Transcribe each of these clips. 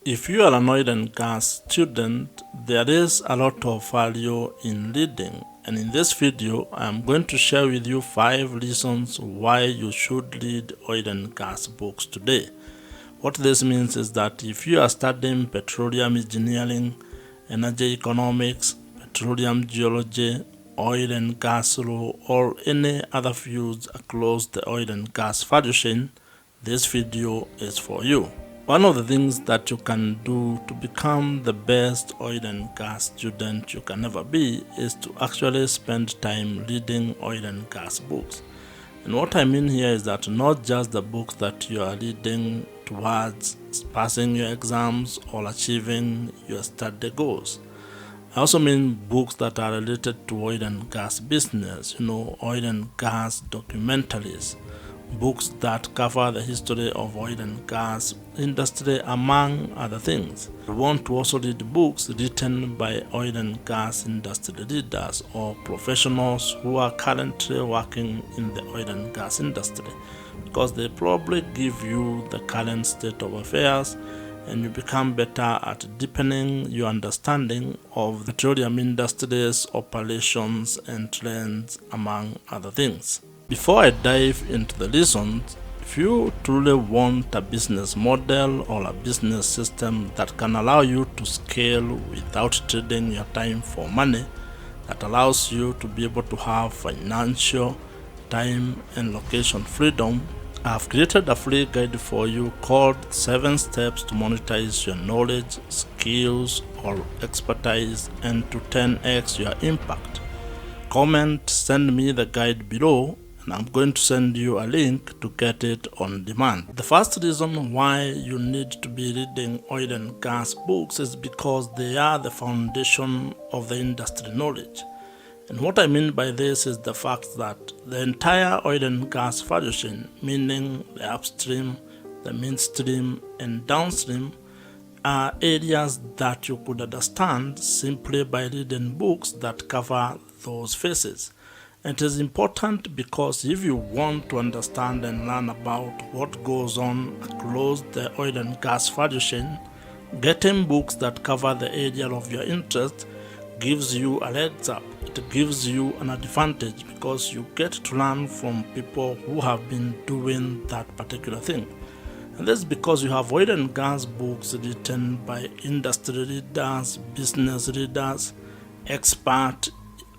If you are an oil and gas student, there is a lot of value in reading, and in this video I am going to share with you 5 reasons why you should read oil and gas books today. What this means is that if you are studying petroleum engineering, energy economics, petroleum geology, oil and gas law, or any other fields across the oil and gas value chain, this video is for you. One of the things that you can do to become the best oil and gas student you can ever be is to actually spend time reading oil and gas books. And what I mean here is that not just the books that you are reading towards passing your exams or achieving your study goals. I also mean books that are related to oil and gas business, oil and gas documentaries, books that cover the history of oil and gas industry, among other things. We want to also read books written by oil and gas industry leaders or professionals who are currently working in the oil and gas industry, because they probably give you the current state of affairs and you become better at deepening your understanding of the petroleum industry's operations and trends, among other things. Before I dive into the reasons, if you truly want a business model or a business system that can allow you to scale without trading your time for money, that allows you to be able to have financial, time and location freedom, I have created a free guide for you called 7 Steps to Monetize Your Knowledge, Skills or Expertise and to 10x your impact. Comment, send me the guide below, and I'm going to send you a link to get it on demand. The first reason why you need to be reading oil and gas books is because they are the foundation of the industry knowledge. And what I mean by this is the fact that the entire oil and gas value chain, meaning the upstream, the midstream and downstream, are areas that you could understand simply by reading books that cover those phases. It is important because if you want to understand and learn about what goes on across the oil and gas value chain, getting books that cover the area of your interest gives you a legs up. It gives you an advantage because you get to learn from people who have been doing that particular thing. And this is because you have oil and gas books written by industry leaders, business leaders, experts,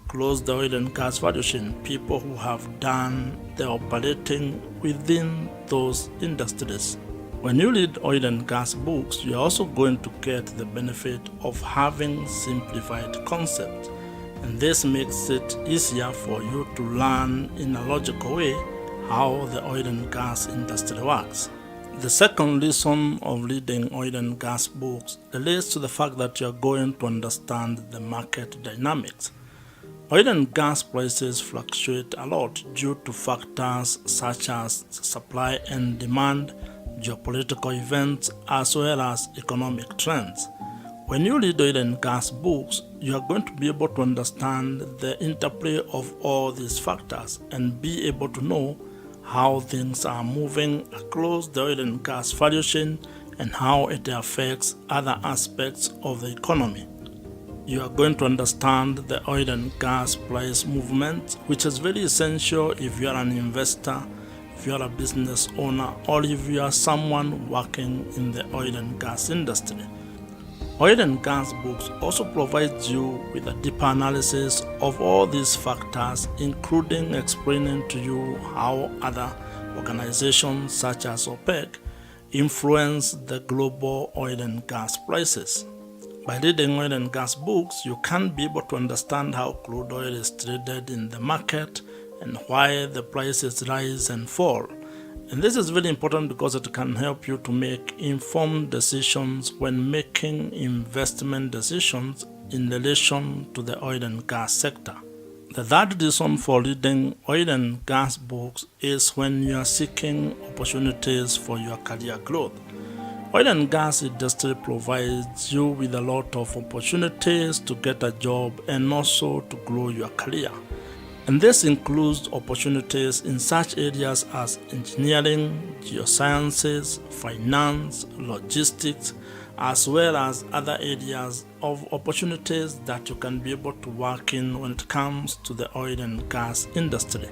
close the oil and gas value chain, people who have done the operating within those industries. When you read oil and gas books, you are also going to get the benefit of having simplified concepts, and this makes it easier for you to learn in a logical way how the oil and gas industry works. The second reason of reading oil and gas books relates to the fact that you are going to understand the market dynamics. Oil and gas prices fluctuate a lot due to factors such as supply and demand, geopolitical events, as well as economic trends. When you read oil and gas books, you are going to be able to understand the interplay of all these factors and be able to know how things are moving across the oil and gas value chain and how it affects other aspects of the economy. You are going to understand the oil and gas price movement, which is very essential if you are an investor, if you are a business owner, or if you are someone working in the oil and gas industry. Oil and gas books also provide you with a deeper analysis of all these factors, including explaining to you how other organizations such as OPEC influence the global oil and gas prices. By reading oil and gas books, you can be able to understand how crude oil is traded in the market and why the prices rise and fall. And this is very important because it can help you to make informed decisions when making investment decisions in relation to the oil and gas sector. The third reason for reading oil and gas books is when you are seeking opportunities for your career growth. Oil and gas industry provides you with a lot of opportunities to get a job and also to grow your career. And this includes opportunities in such areas as engineering, geosciences, finance, logistics, as well as other areas of opportunities that you can be able to work in when it comes to the oil and gas industry.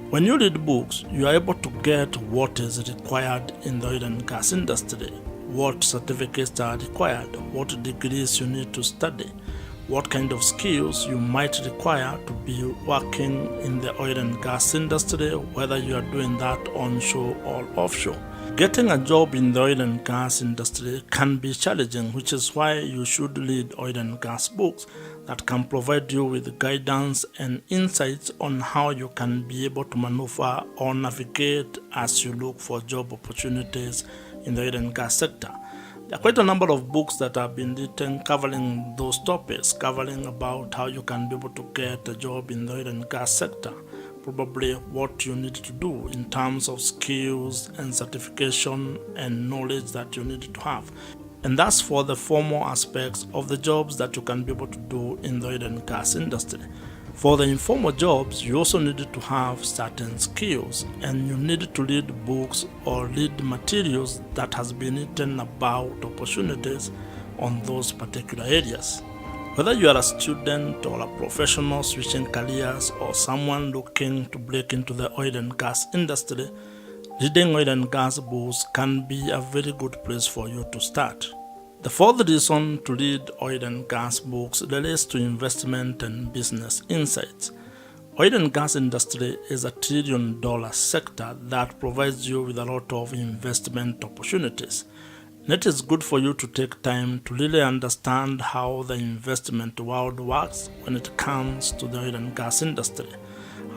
When you read books, you are able to get what is required in the oil and gas industry, what certificates are required, what degrees you need to study, what kind of skills you might require to be working in the oil and gas industry, whether you are doing that onshore or offshore. Getting a job in the oil and gas industry can be challenging, which is why you should read oil and gas books that can provide you with guidance and insights on how you can be able to maneuver or navigate as you look for job opportunities in the oil and gas sector. There are quite a number of books that have been written covering those topics, covering about how you can be able to get a job in the oil and gas sector, probably what you need to do in terms of skills and certification and knowledge that you need to have. And that's for the formal aspects of the jobs that you can be able to do in the oil and gas industry. For the informal jobs, you also need to have certain skills, and you need to read books or read materials that has been written about opportunities on those particular areas. Whether you are a student or a professional switching careers or someone looking to break into the oil and gas industry, reading oil and gas books can be a very good place for you to start. The fourth reason to read oil and gas books relates to investment and business insights. Oil and gas industry is a $1 trillion sector that provides you with a lot of investment opportunities. And it is good for you to take time to really understand how the investment world works when it comes to the oil and gas industry.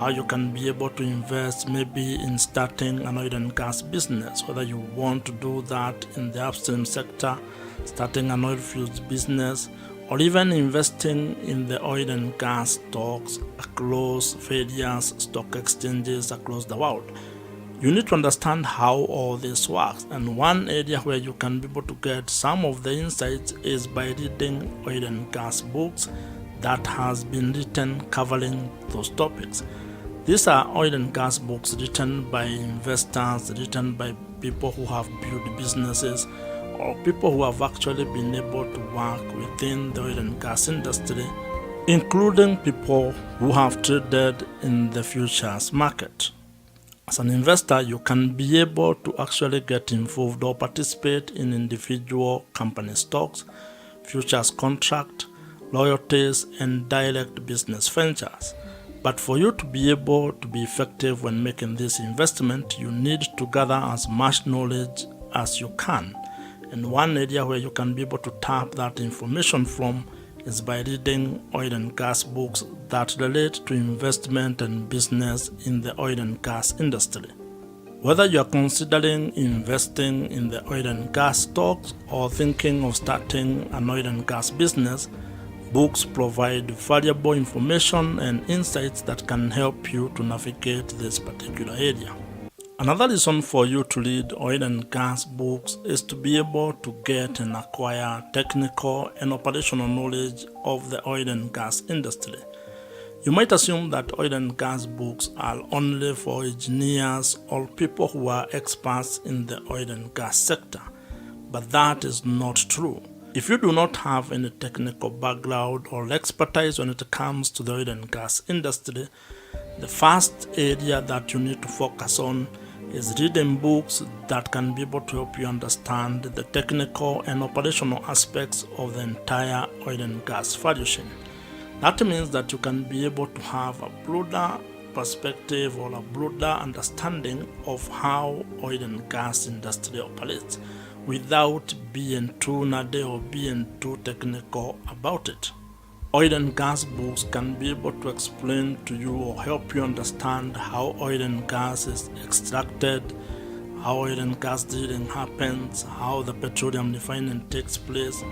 How you can be able to invest maybe in starting an oil and gas business, whether you want to do that in the upstream sector, starting an oil fields business, or even investing in the oil and gas stocks across various stock exchanges across the world. You need to understand how all this works, and one area where you can be able to get some of the insights is by reading oil and gas books that has been written covering those topics. These are oil and gas books written by investors, written by people who have built businesses, or people who have actually been able to work within the oil and gas industry, including people who have traded in the futures market. As an investor, you can be able to actually get involved or participate in individual company stocks, futures contract, royalties, and direct business ventures. But for you to be able to be effective when making this investment, you need to gather as much knowledge as you can. And one area where you can be able to tap that information from is by reading oil and gas books that relate to investment and business in the oil and gas industry. Whether you are considering investing in the oil and gas stocks or thinking of starting an oil and gas business, books provide valuable information and insights that can help you to navigate this particular area. Another reason for you to read oil and gas books is to be able to get and acquire technical and operational knowledge of the oil and gas industry. You might assume that oil and gas books are only for engineers or people who are experts in the oil and gas sector, but that is not true. If you do not have any technical background or expertise when it comes to the oil and gas industry, the first area that you need to focus on is reading books that can be able to help you understand the technical and operational aspects of the entire oil and gas value chain. That means that you can be able to have a broader perspective or a broader understanding of how oil and gas industry operates without being too nerdy or being too technical about it. Oil and gas books can be able to explain to you or help you understand how oil and gas is extracted, how oil and gas drilling happens, how the petroleum refining takes place,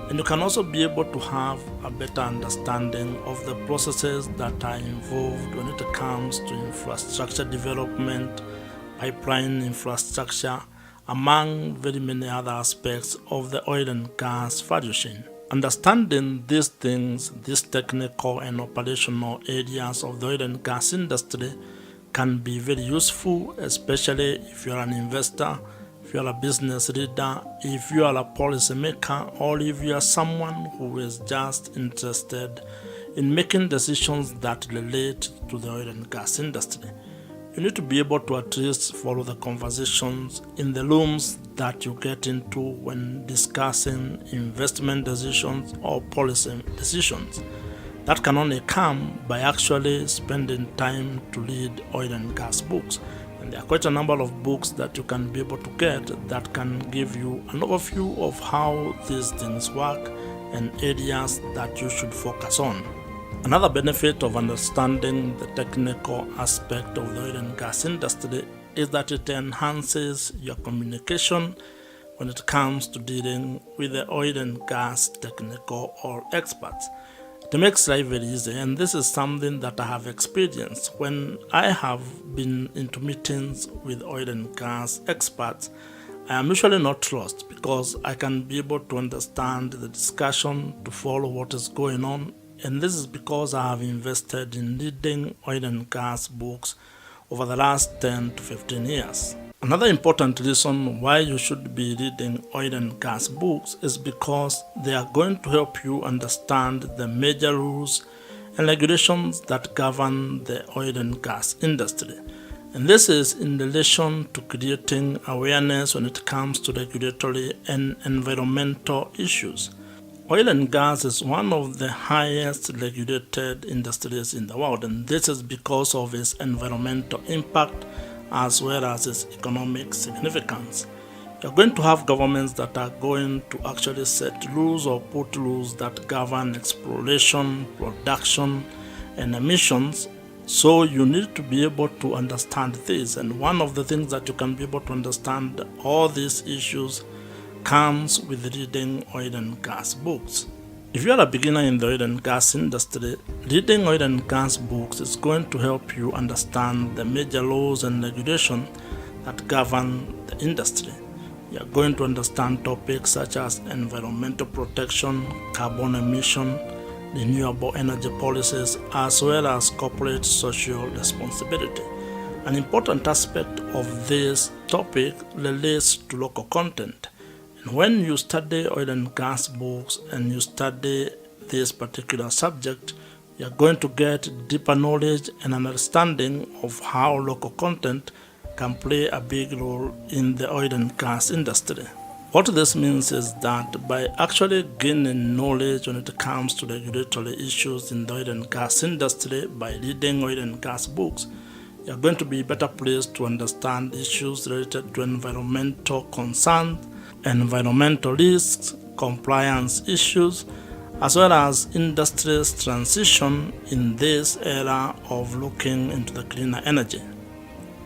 and you can also be able to have a better understanding of the processes that are involved when it comes to infrastructure development, pipeline infrastructure, among very many other aspects of the oil and gas value chain. Understanding these things, these technical and operational areas of the oil and gas industry can be very useful, especially if you're an investor if you are a business leader, if you are a policymaker, or if you are someone who is just interested in making decisions that relate to the oil and gas industry. You need to be able to at least follow the conversations in the rooms that you get into when discussing investment decisions or policy decisions. That can only come by actually spending time to read oil and gas books. And there are quite a number of books that you can be able to get that can give you an overview of how these things work and areas that you should focus on. Another benefit of understanding the technical aspect of the oil and gas industry is that it enhances your communication when it comes to dealing with the oil and gas technical or experts. It makes life very easy, and this is something that I have experienced when I have been into meetings with oil and gas experts. I am usually not lost because I can be able to understand the discussion, to follow what is going on, and this is because I have invested in reading oil and gas books over the last 10 to 15 years. Another important reason why you should be reading oil and gas books is because they are going to help you understand the major rules and regulations that govern the oil and gas industry. And this is in relation to creating awareness when it comes to regulatory and environmental issues. Oil and gas is one of the highest regulated industries in the world, and this is because of its environmental impact as well as its economic significance. You're going to have governments that are going to actually set rules or put rules that govern exploration, production, and emissions. So you need to be able to understand this, and one of the things that you can be able to understand all these issues comes with reading oil and gas books. If you are a beginner in the oil and gas industry, reading oil and gas books is going to help you understand the major laws and regulations that govern the industry. You are going to understand topics such as environmental protection, carbon emission, renewable energy policies, as well as corporate social responsibility. An important aspect of this topic relates to local content. When you study oil and gas books and you study this particular subject, you're going to get deeper knowledge and understanding of how local content can play a big role in the oil and gas industry. What this means is that by actually gaining knowledge when it comes to regulatory issues in the oil and gas industry by reading oil and gas books, you're going to be better placed to understand issues related to environmental concerns, environmental risks, compliance issues, as well as industry's transition in this era of looking into the cleaner energy.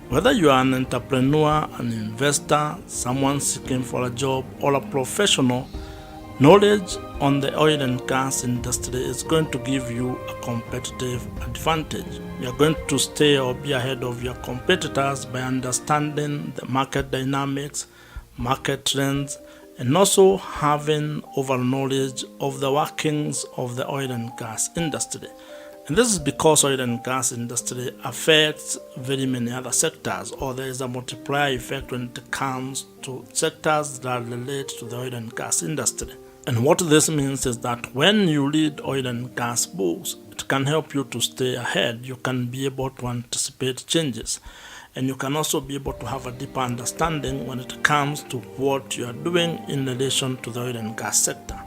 Whether you are an entrepreneur, an investor, someone seeking for a job, or a professional, knowledge on the oil and gas industry is going to give you a competitive advantage. You are going to stay or be ahead of your competitors by understanding the market dynamics, market trends, and also having overall knowledge of the workings of the oil and gas industry. And this is because oil and gas industry affects very many other sectors, or there is a multiplier effect when it comes to sectors that relate to the oil and gas industry. And what this means is that when you read oil and gas books, it can help you to stay ahead. You can be able to anticipate changes. And you can also be able to have a deeper understanding when it comes to what you are doing in relation to the oil and gas sector.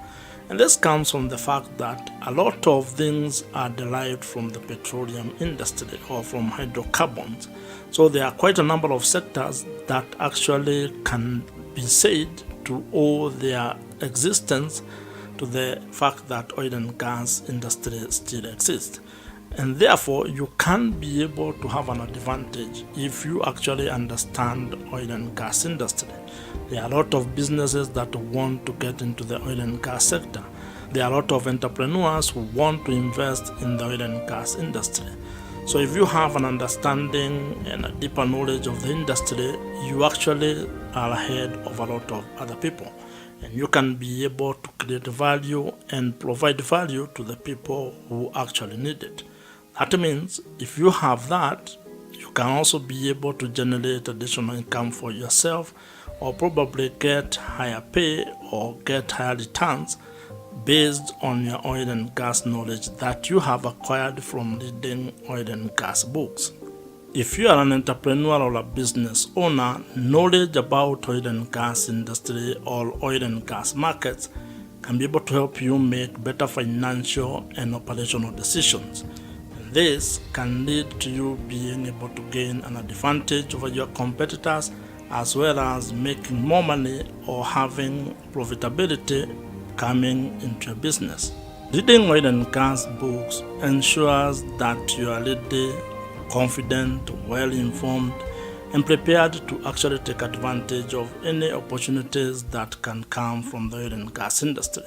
And this comes from the fact that a lot of things are derived from the petroleum industry or from hydrocarbons. So there are quite a number of sectors that actually can be said to owe their existence to the fact that oil and gas industry still exists. And therefore, you can be able to have an advantage if you actually understand oil and gas industry. There are a lot of businesses that want to get into the oil and gas sector. There are a lot of entrepreneurs who want to invest in the oil and gas industry. So if you have an understanding and a deeper knowledge of the industry, you actually are ahead of a lot of other people. And you can be able to create value and provide value to the people who actually need it. That means if you have that, you can also be able to generate additional income for yourself or probably get higher pay or get higher returns based on your oil and gas knowledge that you have acquired from reading oil and gas books. If you are an entrepreneur or a business owner, knowledge about oil and gas industry or oil and gas markets can be able to help you make better financial and operational decisions. This can lead to you being able to gain an advantage over your competitors, as well as making more money or having profitability coming into your business. Reading oil and gas books ensures that you are ready, confident, well-informed, and prepared to actually take advantage of any opportunities that can come from the oil and gas industry.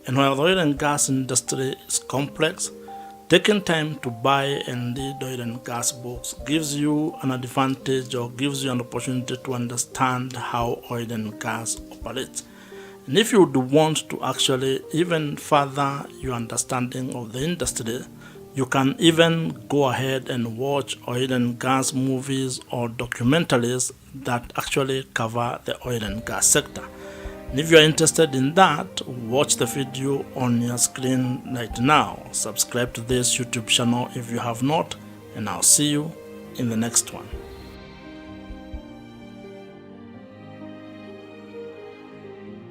And while the oil and gas industry is complex, taking time to buy and read oil and gas books gives you an advantage or gives you an opportunity to understand how oil and gas operates. And if you would want to actually even further your understanding of the industry, you can even go ahead and watch oil and gas movies or documentaries that actually cover the oil and gas sector. And if you are interested in that, watch the video on your screen right now. Subscribe to this YouTube channel if you have not, and I'll see you in the next one.